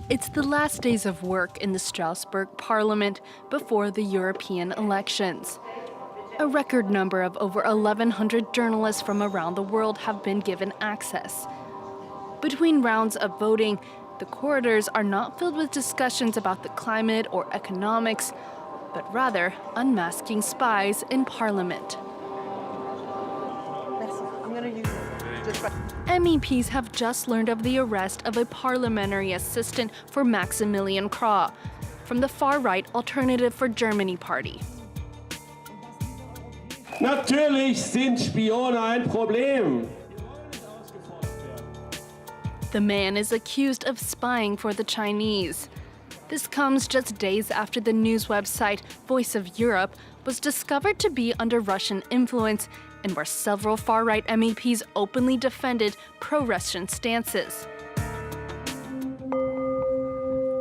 It's the last days of work in the Strasbourg Parliament before the European elections. A record number of over 1,100 journalists from around the world have been given access. Between rounds of voting, the corridors are not filled with discussions about the climate or economics, but rather unmasking spies in Parliament. MEPs have just learned of the arrest of a parliamentary assistant for Maximilian Krah from the far-right Alternative for Germany party. Natürlich sind Spione ein Problem. The man is accused of spying for the Chinese. This comes just days after the news website Voice of Europe was discovered to be under Russian influence and where several far-right MEPs openly defended pro-Russian stances.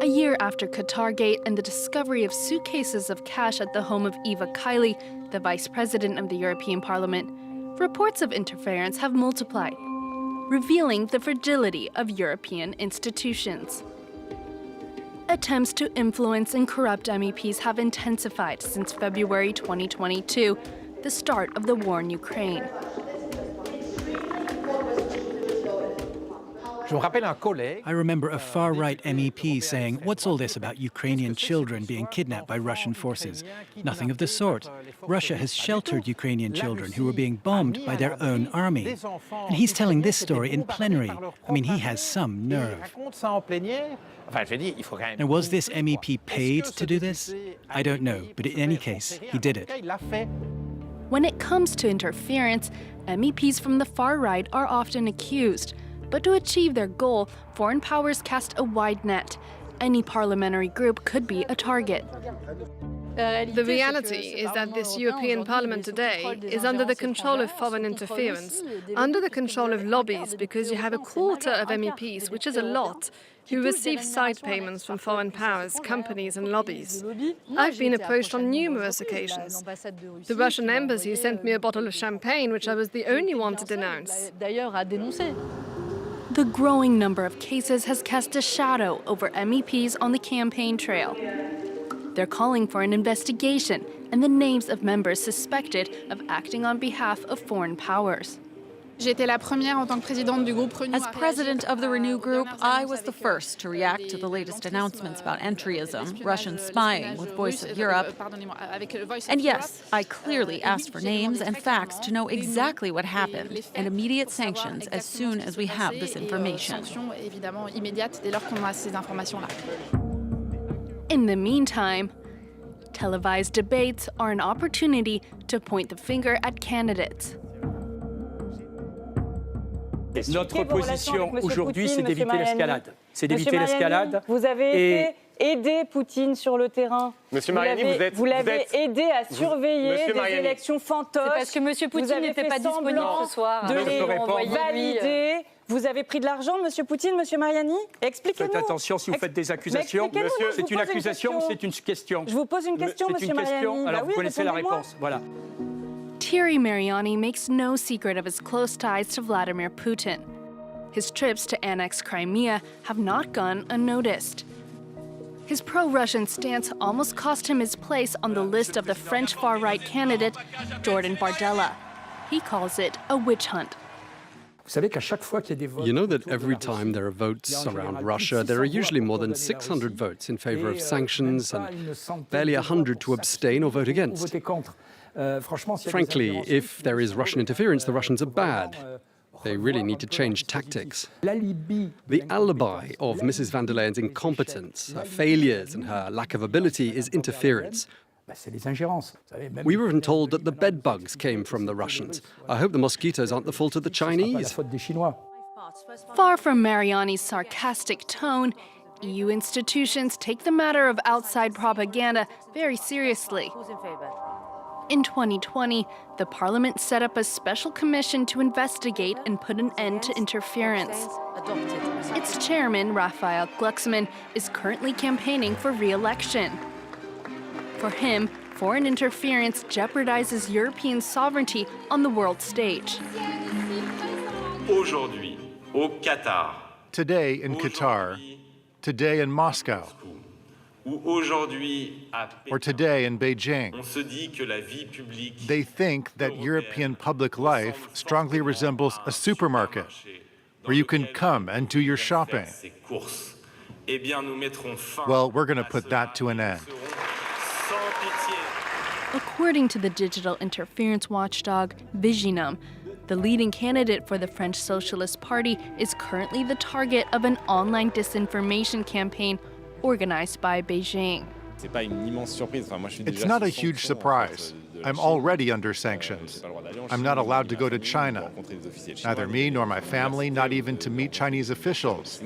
A year after Qatargate and the discovery of suitcases of cash at the home of Eva Kaili, the vice president of the European Parliament, reports of interference have multiplied, revealing the fragility of European institutions. Attempts to influence and corrupt MEPs have intensified since February 2022, the start of the war in Ukraine. I remember a far-right MEP saying, "What's all this about Ukrainian children being kidnapped by Russian forces?" Nothing of the sort. Russia has sheltered Ukrainian children who were being bombed by their own army. And he's telling this story in plenary. I mean, he has some nerve. Now, was this MEP paid to do this? I don't know, but in any case, he did it. When it comes to interference, MEPs from the far right are often accused. But to achieve their goal, foreign powers cast a wide net. Any parliamentary group could be a target. The reality is that this European Parliament today is under the control of foreign interference, under the control of lobbies, because you have a quarter of MEPs, which is a lot, who receive side payments from foreign powers, companies and lobbies. I've been approached on numerous occasions. The Russian embassy sent me a bottle of champagne, which I was the only one to denounce. The growing number of cases has cast a shadow over MEPs on the campaign trail. They're calling for an investigation and the names of members suspected of acting on behalf of foreign powers. As president of the Renew Group, I was the first to react to the latest announcements about entryism, Russian spying with Voice of Europe. And yes, I clearly asked for names and facts to know exactly what happened and immediate sanctions as soon as we have this information. In the meantime, televised debates are an opportunity to point the finger at candidates. Notre position aujourd'hui, c'est d'éviter l'escalade. C'est d'éviter l'escalade. Vous avez aidé Poutine sur le terrain. Monsieur Mariani, vous l'avez aidé à surveiller des élections fantoches. C'est parce que Monsieur Poutine n'était pas disponible ce soir. De les valider. Vous avez pris de l'argent de Monsieur Poutine, Monsieur Mariani? Expliquez-nous. Faites attention si vous faites des accusations. C'est une accusation ou c'est une question? Je vous pose une question, Monsieur Mariani. Alors vous connaissez la réponse. Voilà. Thierry Mariani makes no secret of his close ties to Vladimir Putin. His trips to annex Crimea have not gone unnoticed. His pro-Russian stance almost cost him his place on the list of the French far-right candidate, Jordan Bardella. He calls it a witch hunt. You know that every time there are votes around Russia, there are usually more than 600 votes in favor of sanctions and barely 100 to abstain or vote against. Frankly, if there is Russian interference, the Russians are bad. They really need to change tactics. The alibi of Mrs. van der Leyen's incompetence, her failures and her lack of ability is interference. We were even told that the bed bugs came from the Russians. I hope the mosquitoes aren't the fault of the Chinese. Far from Mariani's sarcastic tone, EU institutions take the matter of outside propaganda very seriously. In 2020, the Parliament set up a special commission to investigate and put an end to interference. Its chairman, Raphael Glucksmann, is currently campaigning for re-election. For him, foreign interference jeopardizes European sovereignty on the world stage. Aujourd'hui, au Qatar. Today in Qatar, today in Moscow, or today in Beijing. They think that European public life strongly resembles a supermarket where you can come and do your shopping. Well, we're going to put that to an end. According to the digital interference watchdog Viginum, the leading candidate for the French Socialist Party is currently the target of an online disinformation campaign organized by Beijing. It's not a huge surprise. I'm already under sanctions. I'm not allowed to go to China. Neither me nor my family, not even to meet Chinese officials.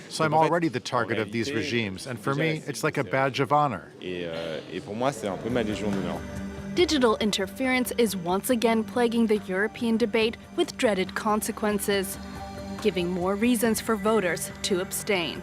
So I'm already the target of these regimes, and for me, it's like a badge of honor. Digital interference is once again plaguing the European debate with dreaded consequences, giving more reasons for voters to abstain.